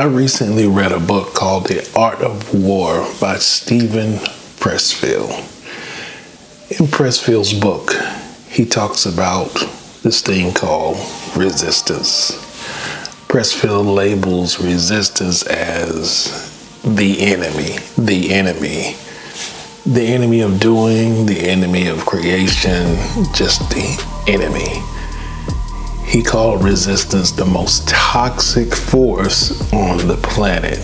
I recently read a book called The Art of War by Stephen Pressfield. In Pressfield's book, he talks about this thing called resistance. Pressfield labels resistance as the enemy of doing, the enemy of creation, just the enemy. He called resistance the most toxic force on the planet.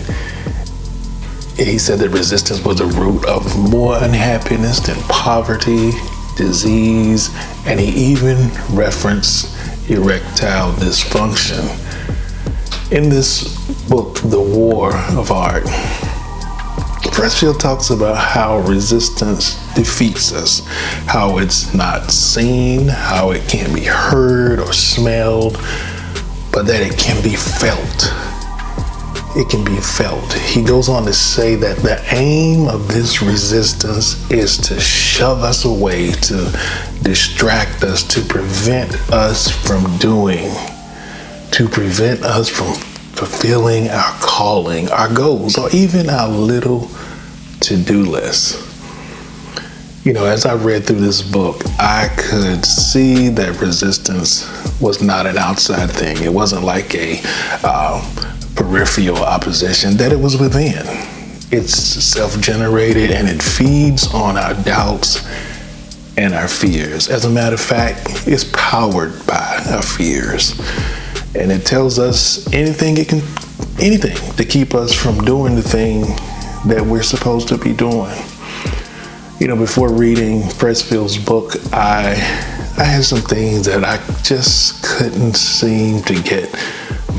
He said that resistance was the root of more unhappiness than poverty, disease, and he even referenced erectile dysfunction. In this book, The War of Art, Pressfield talks about how resistance defeats us, how it's not seen, how it can't be heard or smelled, but that it can be felt. It can be felt. He goes on to say that the aim of this resistance is to shove us away, to distract us, to prevent us from doing, to prevent us from fulfilling our calling, our goals, or even our little to-do list. You know, as I read through this book, I could see that resistance was not an outside thing. It wasn't like a peripheral opposition, that it was within. It's self-generated and it feeds on our doubts and our fears. As a matter of fact, it's powered by our fears. And it tells us anything to keep us from doing the thing that we're supposed to be doing. You know, before reading Pressfield's book, I had some things that I just couldn't seem to get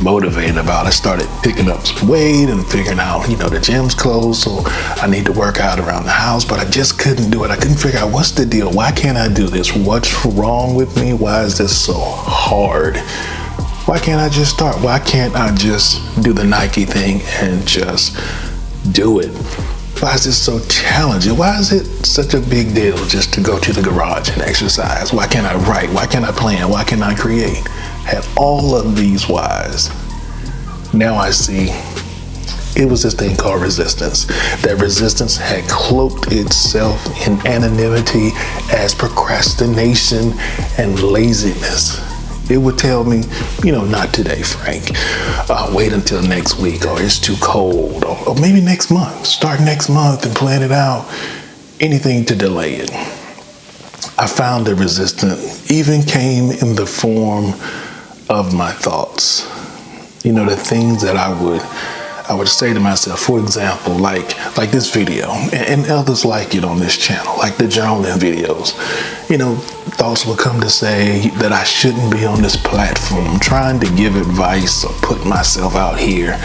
motivated about. I started picking up some weight and figuring out, the gym's closed, so I need to work out around the house, but I just couldn't do it. I couldn't figure out what's the deal. Why can't I do this? What's wrong with me? Why is this so hard? Why can't I just start? Why can't I just do the Nike thing and just do it? Why is this so challenging? Why is it such a big deal just to go to the garage and exercise? Why can't I write? Why can't I plan? Why can't I create? Had all of these whys. Now I see it was this thing called resistance. That resistance had cloaked itself in anonymity as procrastination and laziness. It would tell me, not today, Frank. Wait until next week, or it's too cold, or maybe next month. Start next month and plan it out. Anything to delay it. I found that resistance even came in the form of my thoughts. The things that I would say to myself, for example, like this video, and others like it on this channel, like the journaling videos. Thoughts will come to say that I shouldn't be on this platform trying to give advice or put myself out here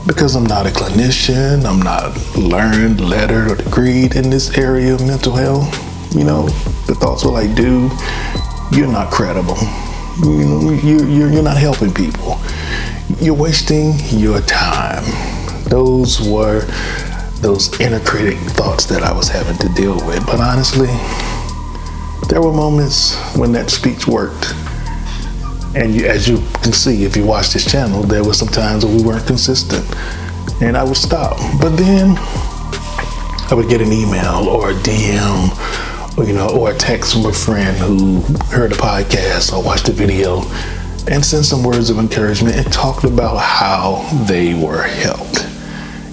because I'm not a clinician, I'm not learned, lettered, or degreed in this area of mental health. The thoughts were like, dude, you're not credible. You're not helping people. You're wasting your time. Those were those inner critic thoughts that I was having to deal with. But honestly, there were moments when that speech worked. And as you can see, if you watch this channel, there were some times when we weren't consistent. And I would stop. But then I would get an email or a DM, or a text from a friend who heard a podcast or watched a video and sent some words of encouragement and talked about how they were helped.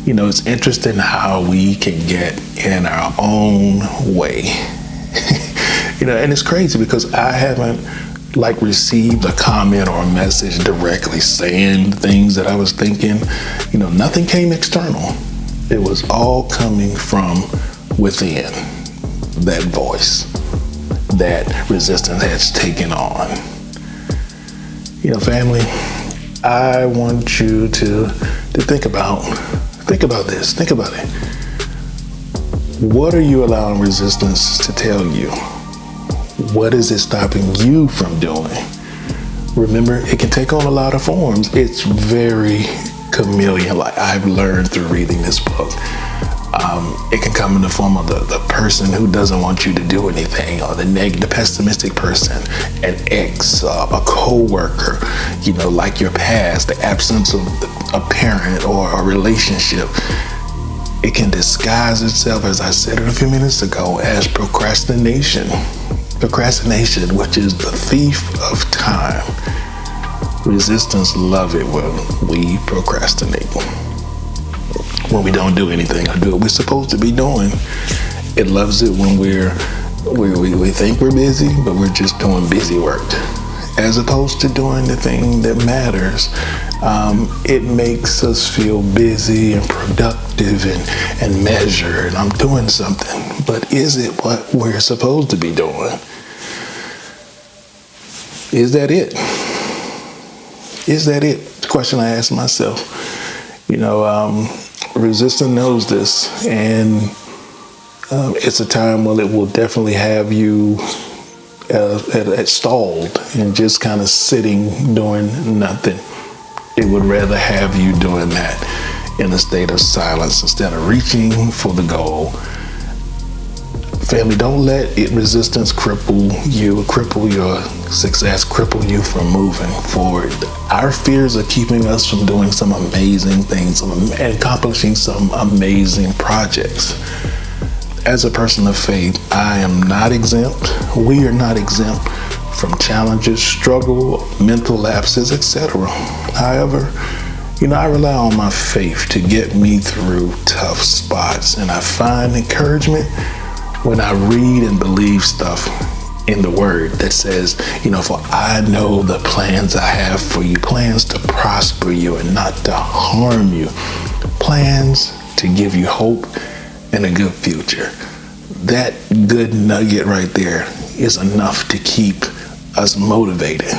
It's interesting how we can get in our own way. And it's crazy because I haven't received a comment or a message directly saying the things that I was thinking. Nothing came external. It was all coming from within. That voice, that resistance has taken on. Family, I want you to think about this. Think about it. What are you allowing resistance to tell you? What is it stopping you from doing? Remember, it can take on a lot of forms. It's very chameleon, like I've learned through reading this book. It can come in the form of the person who doesn't want you to do anything, or the pessimistic person, an ex, a co-worker, like your past, the absence of a parent or a relationship, it can disguise itself, as I said it a few minutes ago, as procrastination. Procrastination, which is the thief of time. Resistance love it when we procrastinate. When we don't do anything or do what we're supposed to be doing. It loves it when we think we're busy, but we're just doing busy work. As opposed to doing the thing that matters. It makes us feel busy and productive and measured. I'm doing something, but is it what we're supposed to be doing? Is that it? Is that it? The question I ask myself. Resistance knows this, and it's a time when it will definitely have you stalled and just kind of sitting doing nothing. It would rather have you doing that in a state of silence instead of reaching for the goal. Family, don't let resistance cripple your success, cripple you from moving forward. Our fears are keeping us from doing some amazing things and accomplishing some amazing projects. As a person of faith, I am not exempt. We are not exempt from challenges, struggle, mental lapses, etc. However, I rely on my faith to get me through tough spots, and I find encouragement when I read and believe stuff in the Word that says, for I know the plans I have for you, plans to prosper you and not to harm you, plans to give you hope and a good future. That good nugget right there is enough to keep us motivated.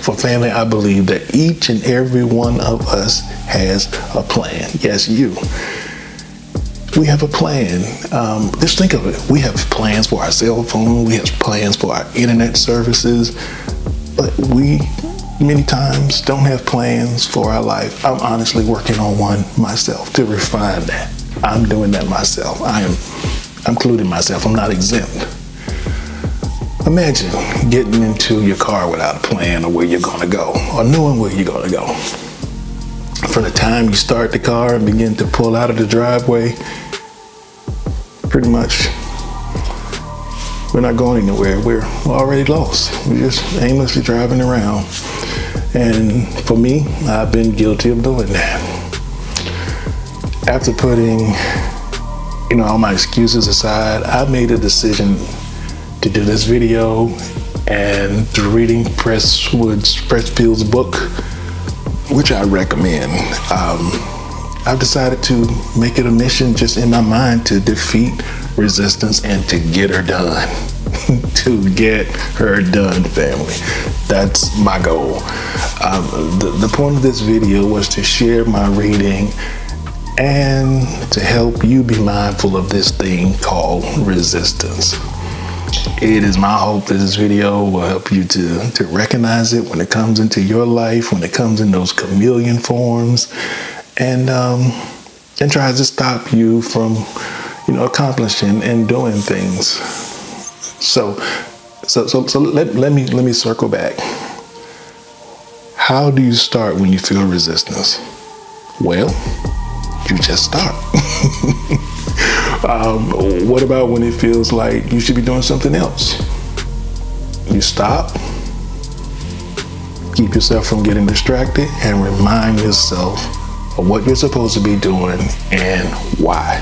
For family, I believe that each and every one of us has a plan. Yes, you. We have a plan. Just think of it. We have plans for our cell phone. We have plans for our internet services. But we, many times, don't have plans for our life. I'm honestly working on one myself to refine that. I'm doing that myself. I'm including myself. I'm not exempt. Imagine getting into your car without a plan of where you're going to go or knowing where you're going to go. From the time you start the car and begin to pull out of the driveway, pretty much we're not going anywhere. We're already lost. We're just aimlessly driving around. And for me, I've been guilty of doing that. After putting all my excuses aside, I made a decision to do this video, and through reading Pressfield's book, which I recommend, I've decided to make it a mission just in my mind to defeat resistance and to get her done. To get her done, family. That's my goal. The point of this video was to share my reading and to help you be mindful of this thing called resistance. It is my hope that this video will help you to recognize it when it comes into your life, when it comes in those chameleon forms, and tries to stop you from, accomplishing and doing things. So let me circle back. How do you start when you feel resistance? Well, you just start. What about when it feels like you should be doing something else? You stop, keep yourself from getting distracted, and remind yourself of what you're supposed to be doing and why.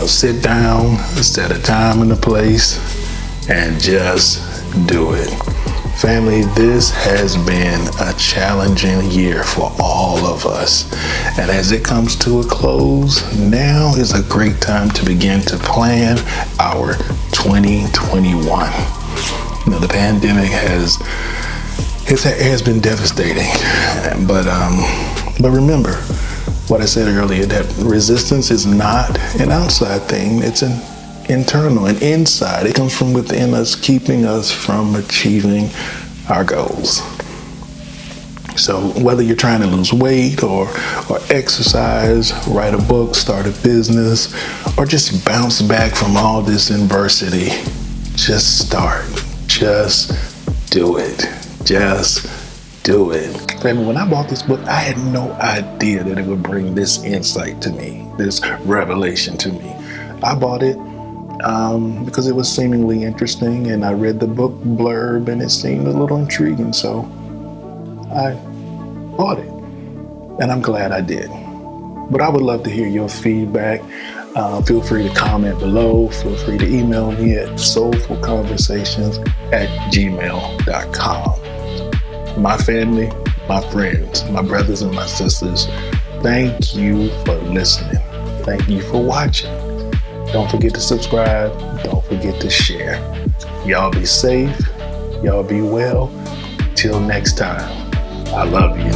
Sit down, set a time and a place, and just do it. Family, this has been a challenging year for all of us. And as it comes to a close, now is a great time to begin to plan our 2021. The pandemic has been devastating. But remember what I said earlier, that resistance is not an outside thing. It's an internal and inside. It comes from within us, keeping us from achieving our goals. So whether you're trying to lose weight or exercise, write a book, start a business, or just bounce back from all this adversity, just start. Just do it. Just do it. Family, when I bought this book, I had no idea that it would bring this insight to me, this revelation to me. I bought it because it was seemingly interesting, and I read the book blurb and it seemed a little intriguing, so I bought it, and I'm glad I did. But I would love to hear your feedback. Feel free to comment below. Feel free to email me at soulfulconversations@gmail.com. My family, my friends, my brothers and my sisters, thank you for listening. Thank you for watching. Don't forget to subscribe. Don't forget to share. Y'all be safe. Y'all be well. Till next time, I love you.